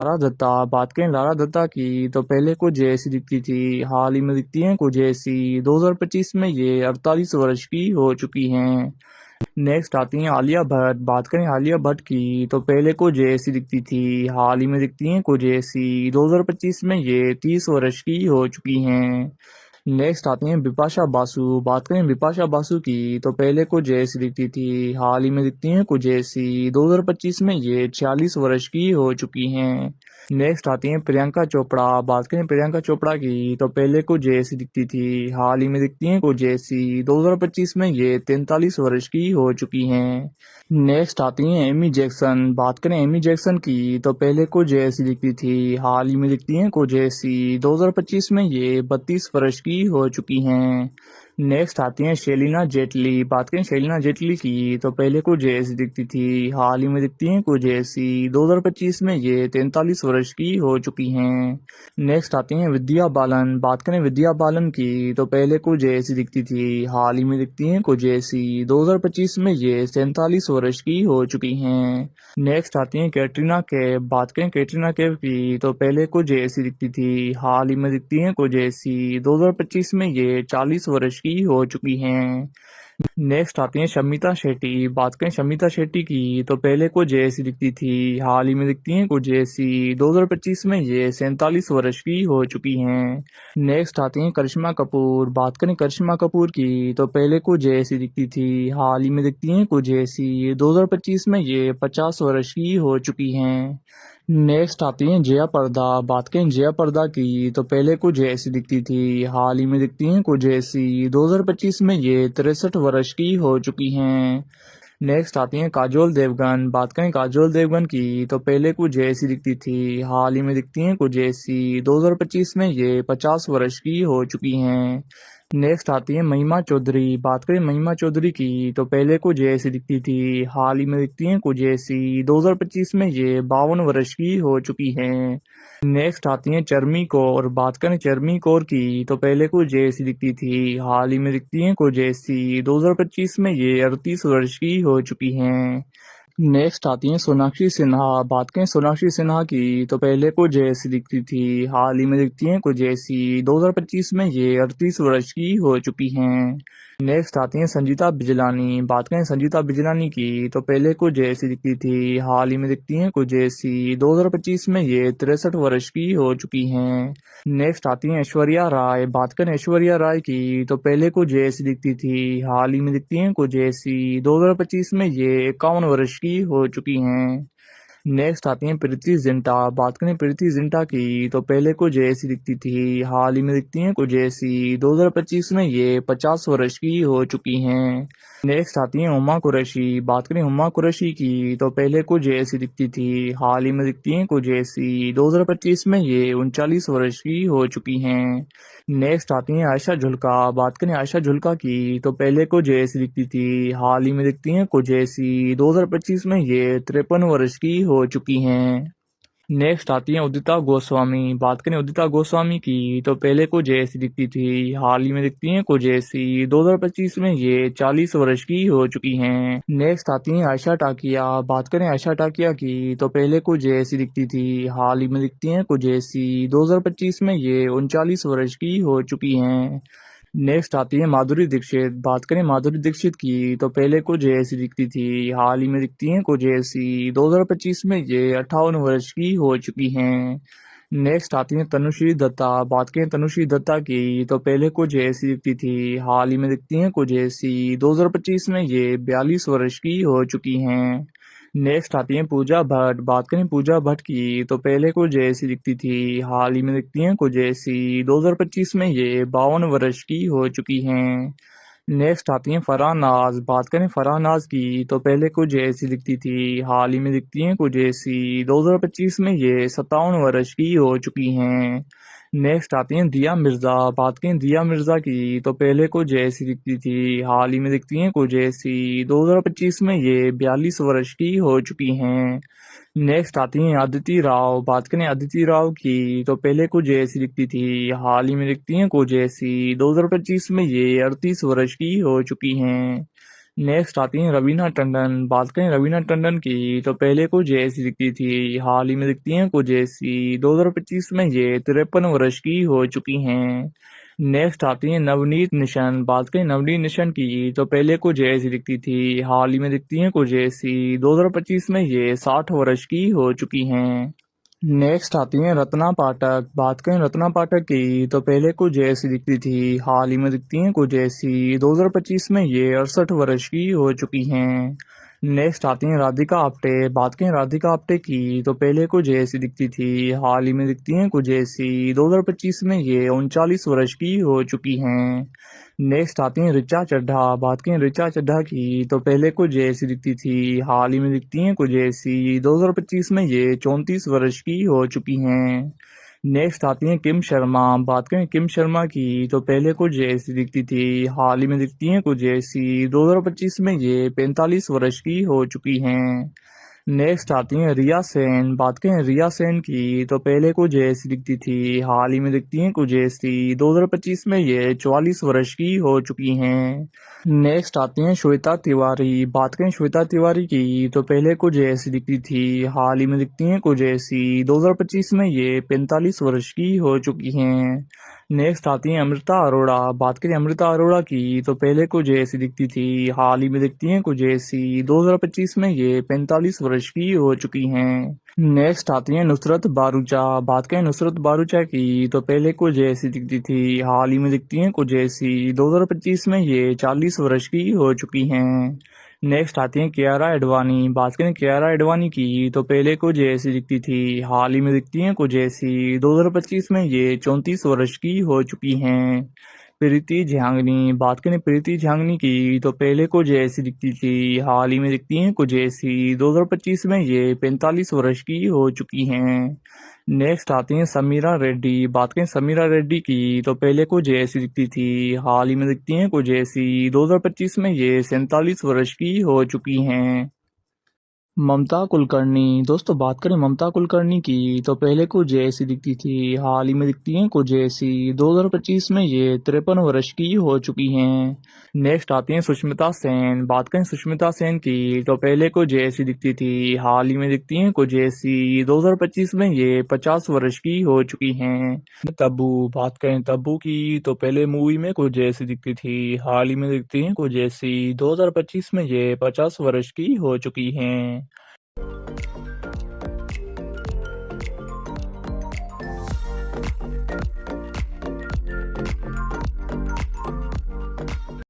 Lara Dutta. बात करें Lara Dutta की तो पहले कुछ ऐसी दिखती थी, हाल ही में दिखती हैं कुछ ऐसी। 2025 में ये 48 वर्ष की हो चुकी हैं। नेक्स्ट आती हैं आलिया भट्ट। बात करें आलिया भट्ट की तो पहले कुछ ऐसी दिखती थी, हाल ही में दिखती हैं कुछ ऐसी। 2025 में ये 30 वर्ष की हो चुकी हैं। नेक्स्ट आती हैं बिपाशा बासु। बात करें बिपाशा बासु की तो पहले कुछ ऐसी दिखती थी, हाल ही में दिखती हैं कुछ ऐसी। 2025 में ये 46 वर्ष की हो चुकी हैं। नेक्स्ट आती हैं प्रियंका चोपड़ा। बात करें प्रियंका चोपड़ा की तो पहले कुछ ऐसी दिखती थी, हाल ही में दिखती हैं कुछ ऐसी। 2025 में ये 43 वर्ष की हो चुकी हैं। नेक्स्ट आती हैं एमी जैक्सन। बात करें एमी जैक्सन की तो पहले कुछ ऐसी दिखती थी, हाल ही में दिखती हैं कुछ ऐसी। 2025 में ये 32 वर्ष की हो चुकी हैं। नेक्स्ट आती हैं शेलिना जेटली। बात करें शेलिना जेटली की तो पहले कुछ ऐसी दिखती थी, हाल ही में दिखती हैं कुछ ऐसी। 2025 में ये 43 वर्ष की हो चुकी हैं। नेक्स्ट आती हैं विद्या बालन। बात करें विद्या बालन की तो पहले कुछ ऐसी दिखती थी, हाल ही में दिखती हैं कुछ ऐसी। 2025 में ये 47 वर्ष की हो चुकी हैं। नेक्स्ट आती हैं कैटरीना कैफ। बात करें कैटरीना कैफ की तो पहले कुछ ऐसी दिखती थी, हाल ही में दिखती हैं कुछ ऐसी। 2025 में ये 40 वर्ष की हो चुकी हैं। नेक्स्ट आती हैं शमिता शेट्टी। बात करें शमिता शेट्टी की तो पहले कुछ ऐसी दिखती थी, हाल ही में दिखती हैं कुछ ऐसी। 2025 में ये 47 वर्ष की हो चुकी हैं। नेक्स्ट आती हैं करिश्मा कपूर। बात करें करिश्मा कपूर की तो पहले कुछ ऐसी दिखती थी, हाल ही में दिखती हैं कुछ ऐसी। 2025 में ये 50 वर्ष की हो चुकी हैं। नेक्स्ट आती हैं जया प्रदा। बात करें जया प्रदा की तो पहले कुछ ऐसी दिखती थी, हाल ही में दिखती हैं कुछ ऐसी। 2025 में ये 63 वर्ष की हो चुकी हैं। नेक्स्ट आती हैं काजोल देवगन। बात करें काजोल देवगन की तो पहले कुछ ऐसी दिखती थी, हाल ही में दिखती हैं कुछ ऐसी। 2025 में ये 50 वर्ष की हो चुकी हैं। नेक्स्ट आती है महिमा चौधरी। बात करें महिमा चौधरी की तो पहले कुछ ऐसी दिखती थी, हाल ही में दिखती हैं कुछ ऐसी। 2025 में ये 52 वर्ष की हो चुकी हैं। नेक्स्ट आती हैं चर्मी कौर। बात करें चर्मी कौर की तो पहले कुछ ऐसी दिखती थी, हाल ही में दिखती हैं कुछ ऐसी। 2025 में ये 38 वर्ष की हो चुकी हैं। नेक्स्ट आती हैं सोनाक्षी सिन्हा। बात करें सोनाक्षी सिन्हा की तो पहले कुछ ऐसी दिखती थी, हाल ही में दिखती हैं कुछ ऐसी। 2025 में ये 38 वर्ष की हो चुकी हैं। नेक्स्ट आती हैं संजीता बिजलानी। बात करें संजीता बिजलानी की तो पहले कुछ ऐसी दिखती थी, हाल ही में दिखती हैं कुछ ऐसी। 2025 में ये 63 वर्ष की हो चुकी हैं। नेक्स्ट आती हैं ऐश्वर्या राय। बात करें ऐश्वर्या राय की तो पहले कुछ ऐसी दिखती थी, हाल ही में दिखती हैं कुछ ऐसी। 2025 में ये 51 वर्ष की हो चुकी हैं। नेक्स्ट आती हैं प्रीति जिंटा। बात करें प्रीति जिंटा की तो पहले कुछ ऐसी दिखती थी, हाल ही में दिखती हैं कुछ ऐसी। 2025 में ये 50 वर्ष की हो चुकी हैं। नेक्स्ट आती हैं हुमा कुरैशी। बात करें हुमा कुरैशी की तो पहले कुछ ऐसी दिखती थी, हाल ही में दिखती हैं कुछ ऐसी। 2025 में ये 39 वर्ष की हो चुकी हैं। नेक्स्ट आती हैं आयशा झुल्का। बात करें आयशा झुल्का की तो पहले कुछ ऐसी दिखती थी, हाल ही में दिखती हैं कुछ ऐसी। 2025 में ये 53 वर्ष की हो चुकी हैं। नेक्स्ट आती हैं उदिता गोस्वामी। बात करें उदिता गोस्वामी की तो पहले कुछ ऐसी दिखती थी, हाल ही में दिखती हैं कुछ ऐसी। 2025 में ये 40 वर्ष की हो चुकी हैं। नेक्स्ट आती हैं आयशा टाकिया। बात करें आयशा टाकिया की तो पहले कुछ ऐसी दिखती थी, हाल ही में दिखती हैं कुछ ऐसी। 2025 में ये 39 वर्ष की हो चुकी हैं। नेक्स्ट आती है माधुरी दीक्षित। बात करें माधुरी दीक्षित की तो पहले कुछ ऐसी दिखती थी, हाल ही में दिखती हैं कुछ ऐसी। 2025 में ये 58 वर्ष की हो चुकी हैं। नेक्स्ट आती है तनुश्री दत्ता। बात करें तनुश्री दत्ता की तो पहले कुछ ऐसी दिखती थी, हाल ही में दिखती हैं कुछ ऐसी। 2025 में ये 42 वर्ष की हो चुकी हैं। नेक्स्ट आती हैं पूजा भट्ट। बात करें पूजा भट्ट की तो पहले कुछ ऐसी दिखती थी, हाल ही में दिखती हैं कुछ ऐसी। 2025 में ये 52 वर्ष की हो चुकी हैं। नेक्स्ट आती हैं फरहान नाज। बात करें फरहान नाज की तो पहले कुछ ऐसी दिखती थी, हाल ही में दिखती हैं कुछ ऐसी। 2025 में ये 57 वर्ष की हो चुकी हैं। नेक्स्ट आती हैं दिया मिर्जा। बात करें दिया मिर्जा की तो पहले कुछ ऐसी दिखती थी, हाल ही में दिखती हैं कुछ ऐसी। 2025 में ये 42 वर्ष की हो चुकी हैं। नेक्स्ट आती हैं अदिति राव। बात करें अदिति राव की तो पहले कुछ ऐसी दिखती थी, हाल ही में दिखती हैं कुछ ऐसी। 2025 में ये 38 वर्ष की हो चुकी हैं। नेक्स्ट आती हैं रवीना टंडन। बात करें रवीना टंडन की तो पहले कुछ ऐसी दिखती थी, हाल ही में दिखती हैं कुछ ऐसी। 2025 में ये 53 वर्ष की हो चुकी हैं। नेक्स्ट आती हैं नवनीत निशन। बात करें नवनीत निशन की तो पहले कुछ ऐसी दिखती थी, हाल ही में दिखती हैं कुछ ऐसी। 2025 में ये 60 वर्ष की हो चुकी हैं। नेक्स्ट आती हैं रत्ना पाठक। बात करें रत्ना पाठक की तो पहले कुछ ऐसी दिखती थी, हाल ही में दिखती हैं कुछ ऐसी। 2025 में ये 68 वर्ष की हो चुकी हैं। नेक्स्ट आती हैं राधिका आप्टे। बात करें राधिका आप्टे की तो पहले कुछ ऐसी दिखती थी, हाल ही में दिखती हैं कुछ ऐसी। 2025 में ये 39 वर्ष की हो चुकी हैं। नेक्स्ट आती हैं ऋचा चड्ढा। बात करें ऋचा चड्ढा की तो पहले कुछ ऐसी दिखती थी, हाल ही में दिखती हैं कुछ ऐसी। 2025 में ये 34 वर्ष की हो चुकी हैं। नेक्स्ट आती हैं किम शर्मा। बात करें किम शर्मा की तो पहले कुछ ऐसी दिखती थी, हाल ही में दिखती हैं कुछ ऐसी। 2025 में ये 45 वर्ष की हो चुकी हैं। नेक्स्ट आती हैं रिया सेन। बात करें रिया सेन की तो पहले कुछ ऐसी दिखती थी, हाल ही में दिखती हैं कुछ ऐसी। 2025 में ये 44 वर्ष की हो चुकी हैं। नेक्स्ट आती हैं श्वेता तिवारी। बात करें श्वेता तिवारी की तो पहले कुछ ऐसी दिखती थी, हाल ही में दिखती हैं कुछ ऐसी। 2025 में ये 45 वर्ष की हो चुकी हैं। नेक्स्ट आती हैं अमृता अरोड़ा। बात करें अमृता अरोड़ा की तो पहले कुछ ऐसी दिखती थी, हाल ही में दिखती हैं कुछ ऐसी। 2025 में ये 45 वर्ष की हो चुकी हैं। नेक्स्ट आती हैं नुसरत बारूचा। बात करें नुसरत बारूचा की तो पहले कुछ ऐसी दिखती थी, हाल ही में दिखती हैं कुछ ऐसी। 2025 में ये 40 वर्ष की हो चुकी हैं। नेक्स्ट आती हैं कियारा एडवाणी। बात करें कियारा एडवाणी की तो पहले कुछ ऐसी दिखती थी, हाल ही में दिखती हैं कुछ ऐसी। 2025 में ये 34 वर्ष की हो चुकी हैं। प्रीति झियांगनी। बात करें प्रीति झियांगनी की तो पहले कुछ ऐसी दिखती थी, हाल ही में दिखती हैं कुछ ऐसी। 2025 में ये 45 वर्ष की हो चुकी हैं। नेक्स्ट आती हैं समीरा रेड्डी। बात करें समीरा रेड्डी की तो पहले कुछ ऐसी दिखती थी, हाल ही में दिखती हैं कुछ ऐसी। 2025 में ये 47 वर्ष की हो चुकी हैं। ममता कुलकर्णी। दोस्तों बात करें ममता कुलकर्णी की तो पहले कुछ ऐसी दिखती थी, हाल ही में दिखती हैं कुछ ऐसी। 2025 में ये 53 वर्ष की हो चुकी हैं। नेक्स्ट आती हैं सुष्मिता सेन। बात करें सुष्मिता सेन की तो पहले कुछ ऐसी दिखती थी, हाल ही में दिखती हैं कुछ ऐसी। 2025 में ये 50 वर्ष की हो चुकी हैं। तब्बू। बात करें तब्बू की तो पहले मूवी में कुछ ऐसी दिखती थी, हाल ही में दिखती हैं कुछ ऐसी। 2025 में ये 50 वर्ष की हो चुकी हैं।